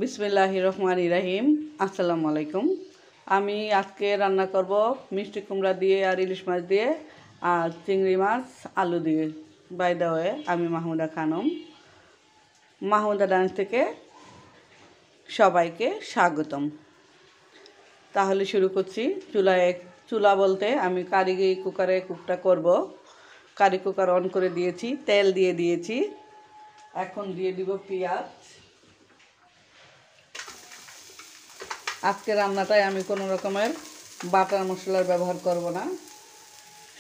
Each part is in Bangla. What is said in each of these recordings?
বিসমিল্লাহির রহমানির রহিম। আসসালামু আলাইকুম। আমি আজকে রান্না করব মিষ্টি কুমড়া দিয়ে আর ইলিশ মাছ দিয়ে আর চিংড়ি মাছ আলু দিয়ে। বাই দ্য ওয়ে, আমি মাহমুদা খানম, মাহমুদা ডান্স থেকে সবাইকে স্বাগতম। তাহলে শুরু করছি। চুলা বলতে আমি কারি কুকারে কুকটা করব। কারি কুকার অন করে দিয়েছি, তেল দিয়ে দিয়েছি। এখন দিয়ে দিব পেঁয়াজ। আজকে রান্নাটায় আমি কোনো রকমের বাটার মশলার ব্যবহার করব না,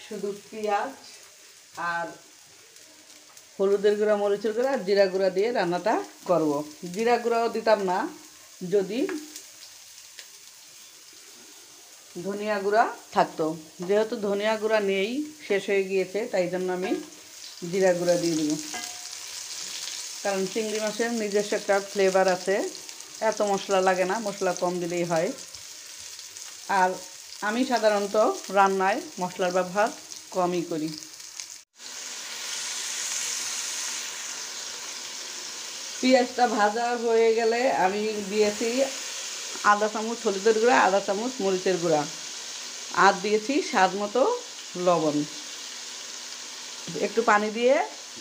শুধু পেঁয়াজ আর হলুদের গুঁড়া, মরিচের গুঁড়া আর জিরা গুঁড়া দিয়ে রান্নাটা করব। জিরা গুঁড়াও দিতাম না যদি ধনিয়া গুঁড়া থাকতো। যেহেতু ধনিয়া গুঁড়া নেই, শেষ হয়ে গিয়েছে, তাই জন্য আমি জিরা গুঁড়া দিয়ে দেব। কারণ চিংড়ি মাছের নিজস্ব একটা ফ্লেভার আছে, এত মশলা লাগে না, মশলা কম দিলেই হয়। আর আমি সাধারণত রান্নায় মশলার ব্যবহার কমই করি। পেঁয়াজটা ভাজা হয়ে গেলে আমি দিয়েছি আধা চামচ হলুদের গুঁড়া, আধা চামচ মরিচের গুঁড়া, আর দিয়েছি স্বাদ মতো লবণ। একটু পানি দিয়ে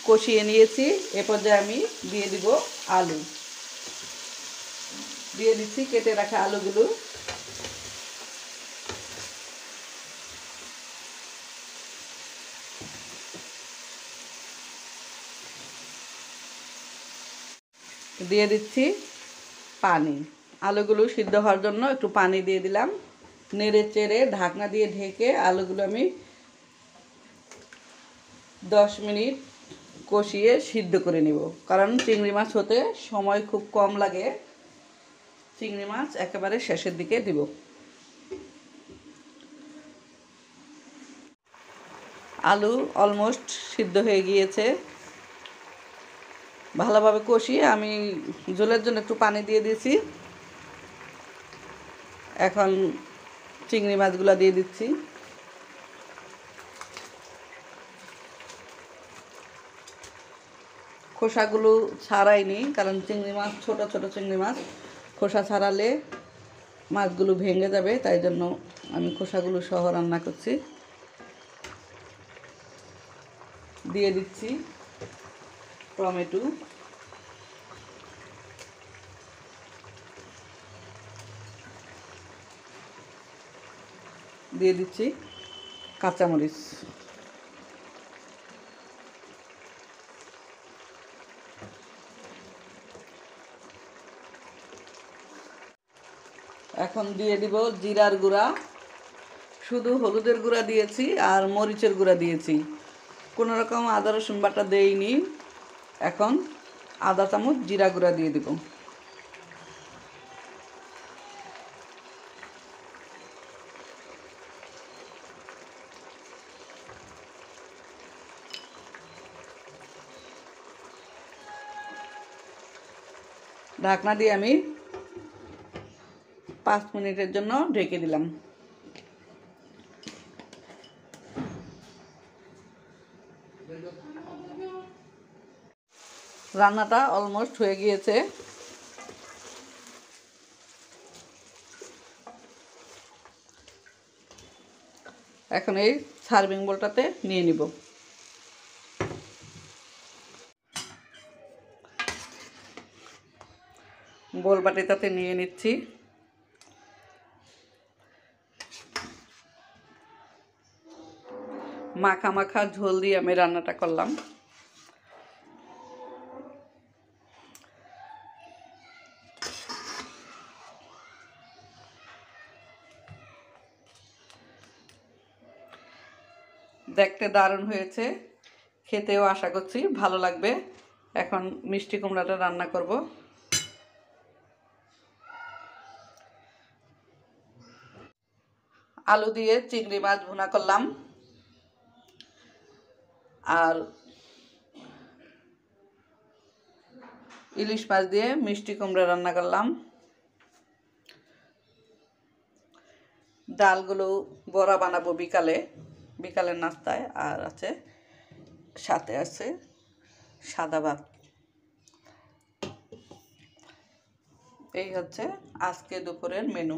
কষিয়ে নিয়েছি। এ পর্যায়ে আমি দিয়ে দিব আলু। দিয়ে দিচ্ছি কেটে রাখা আলুগুলো। দিয়ে দিচ্ছি পানি। আলুগুলো সিদ্ধ হওয়ার জন্য একটু পানি দিয়ে দিলাম। নেড়ে চেড়ে ঢাকনা দিয়ে ঢেকে আলুগুলো আমি 10 মিনিট কষিয়ে সিদ্ধ করে নেব। কারণ চিংড়ি মাছ হতে সময় খুব কম লাগে। চিংড়ি মাছ একেবারে শেষের দিকে দিব। আলু অলমোস্ট সিদ্ধ হয়ে গিয়েছে। ভালোভাবে কষিয়ে আমি ঝোলের জন্য একটু পানি দিয়ে দিয়েছি। এখন চিংড়ি মাছগুলো দিয়ে দিচ্ছি। খোসাগুলো ছাড়াইনি, কারণ চিংড়ি মাছ ছোট ছোট চিংড়ি মাছ, খোসা ছাড়ালে মাছগুলো ভেঙে যাবে, তাই জন্য আমি খোসাগুলো সহ রান্না করছি। দিয়ে দিচ্ছি টমেটো, দিয়ে দিচ্ছি কাঁচামরিচ। এখন দিয়ে দিব জিরার গুঁড়া। শুধু হলুদের গুঁড়া দিয়েছি আর মরিচের গুঁড়া দিয়েছি, কোনো রকম আদা রসুন বাটা দেইনি। এখন আধা চামচ জিরা গুঁড়া দিয়ে দিব। ঢাকনা দিয়ে আমি 5 মিনিটের জন্য ঢেকে দিলাম। রান্নাটা অলমোস্ট হয়ে গিয়েছে। এখন এই সার্ভিং বোলটাতে নিয়ে নিব। বোল বাটিটাতে নিয়ে নিচ্ছি। মাখা মাখা ঝোল দিয়ে আমি রান্নাটা করলাম। দেখতে দারুণ হয়েছে, খেতেও আশা করছি ভালো লাগবে। এখন মিষ্টি কুমড়াটা রান্না করব। আলু দিয়ে চিংড়ি মাছ ভুনা করলাম, আর ইলিশ মাছ দিয়ে মিষ্টি কুমড়া রান্না করলাম। ডালগুলো বড়া বানাবো বিকালের নাস্তায়। আর সাথে আছে সাদা ভাত। এই হচ্ছে আজকে দুপুরের মেনু।